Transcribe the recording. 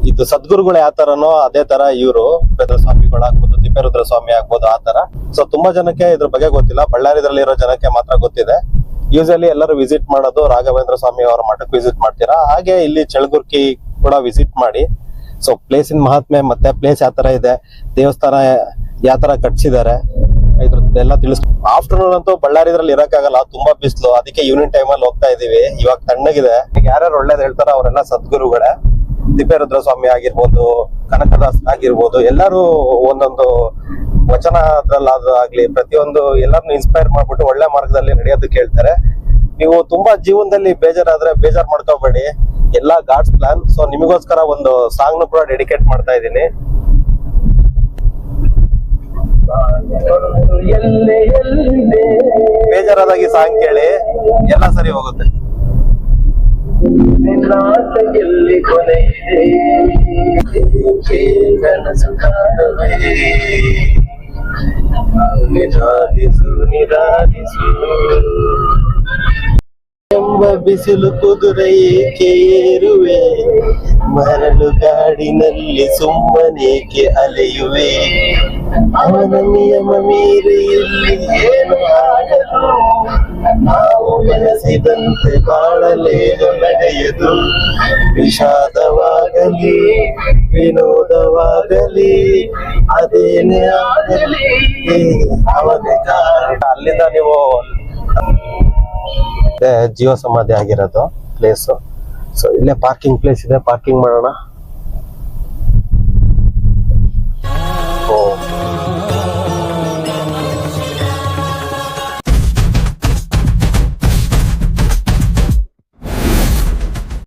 ಇದು ಸದ್ಗುರುಗಳು ಯಾವ ತರನೋ ಅದೇ ತರ ಇವರು ಸ್ವಾಮಿಗಳಾಗ್ಬೋದು, ತಿಪ್ಪೇರುದ್ರ ಸ್ವಾಮಿ ಆಗ್ಬೋದು ಆ ತರ. ಸೊ ತುಂಬಾ ಜನಕ್ಕೆ ಇದ್ರ ಬಗ್ಗೆ ಗೊತ್ತಿಲ್ಲ, ಬಳ್ಳಾರಿದಲ್ಲಿ ಇರೋ ಜನಕ್ಕೆ ಮಾತ್ರ ಗೊತ್ತಿದೆ. ಯೂಶಲಿ ಎಲ್ಲರೂ ವಿಸಿಟ್ ಮಾಡೋದು ರಾಘವೇಂದ್ರ ಸ್ವಾಮಿ ಅವರ ಮಠಕ್ಕೆ ವಿಸಿಟ್ ಮಾಡ್ತೀರಾ, ಹಾಗೆ ಇಲ್ಲಿ ಚಳಗುರ್ಕಿ ಕೂಡ ವಿಸಿಟ್ ಮಾಡಿ. ಸೊ ಪ್ಲೇಸಿನ ಮಹಾತ್ಮೆ ಮತ್ತೆ ಪ್ಲೇಸ್ ಯಾವ ತರ ಇದೆ, ದೇವಸ್ಥಾನ ಯಾವ ತರ ಕಟ್ಸಿದ್ದಾರೆ ಇದ್ರದ್ದೆಲ್ಲ ತಿಳಿಸ್. ಆಫ್ಟರ್ನೂನ್ ಅಂತೂ ಬಳ್ಳಾರಿದ್ರಲ್ಲಿ ಇರಕ್ಕಾಗಲ್ಲ, ತುಂಬಾ ಬಿಸಿಲು, ಅದಕ್ಕೆ ಈವ್ನಿಂಗ್ ಟೈಮ್ ಅಲ್ಲಿ ಹೋಗ್ತಾ ಇದೀವಿ. ಇವಾಗ ತಣ್ಣಗಿದೆ. ಯಾರ್ಯಾರು ಒಳ್ಳೇದ್ ಹೇಳ್ತಾರ ಅವರೆಲ್ಲ ಸದ್ಗುರುಗಳೇ. ತಿಪ್ಪೇರುದ್ರ ಸ್ವಾಮಿ ಆಗಿರ್ಬೋದು, ಕನಕದಾಸ್ ಆಗಿರ್ಬೋದು, ಎಲ್ಲರೂ ಒಂದೊಂದು ವಚನದ್ರಲ್ಲಾಗ್ಲಿ ಪ್ರತಿಯೊಂದು ಎಲ್ಲರನ್ನು ಇನ್ಸ್ಪೈರ್ ಮಾಡ್ಬಿಟ್ಟು ಒಳ್ಳೆ ಮಾರ್ಗದಲ್ಲಿ ನಡೆಯೋದಕ್ಕೆ ಹೇಳ್ತಾರೆ. ನೀವು ತುಂಬಾ ಜೀವನದಲ್ಲಿ ಬೇಜಾರಾದ್ರೆ ಬೇಜಾರ್ ಮಾಡ್ಕೋಬೇಡಿ, ಎಲ್ಲಾ ಗಾಡ್ಸ್ ಪ್ಲಾನ್. ಸೊ ನಿಮಗೋಸ್ಕರ ಒಂದು ಸಾಂಗ್ ನು ಕೂಡ ಡೆಡಿಕೇಟ್ ಮಾಡ್ತಾ ಇದ್ದೀನಿ. ಬೇಜಾರಾದಾಗ ಈ ಸಾಂಗ್ ಕೇಳಿ, ಎಲ್ಲ ಸರಿ ಹೋಗುತ್ತೆ. ಎಂಬ ಬಿಸಿಲು ಕುದುರೆಯೇಕೆ ಏರುವೆ, ಮರಳು ಗಾಡಿನಲ್ಲಿ ಸುಮ್ಮನೇಕೆ ಅಲೆಯುವೆ, ಅವನ ನಿಯಮ ಮೀರಿ ಇಲ್ಲಿ ಏನು ಆಗದು, ನಾವು ಬೆಳೆಸಿದಂತೆ ಬಾಳಲೇನು ನಡೆಯದು, ವಿಷಾದವಾಗಲಿ ವಿನೋದವಾಗಲಿ ಅದೇನೇ ಆಗಲಿ ಅವನೇ ಕಾರಣ. ಅಲ್ಲಿಂದ ನೀವು ಜೀವ ಸಮಾಧಿ ಆಗಿರೋದು ಪ್ಲೇಸ್. ಸೊ ಇಲ್ಲೇ ಪಾರ್ಕಿಂಗ್ ಪ್ಲೇಸ್ ಇದೆ, ಪಾರ್ಕಿಂಗ್ ಮಾಡೋಣ.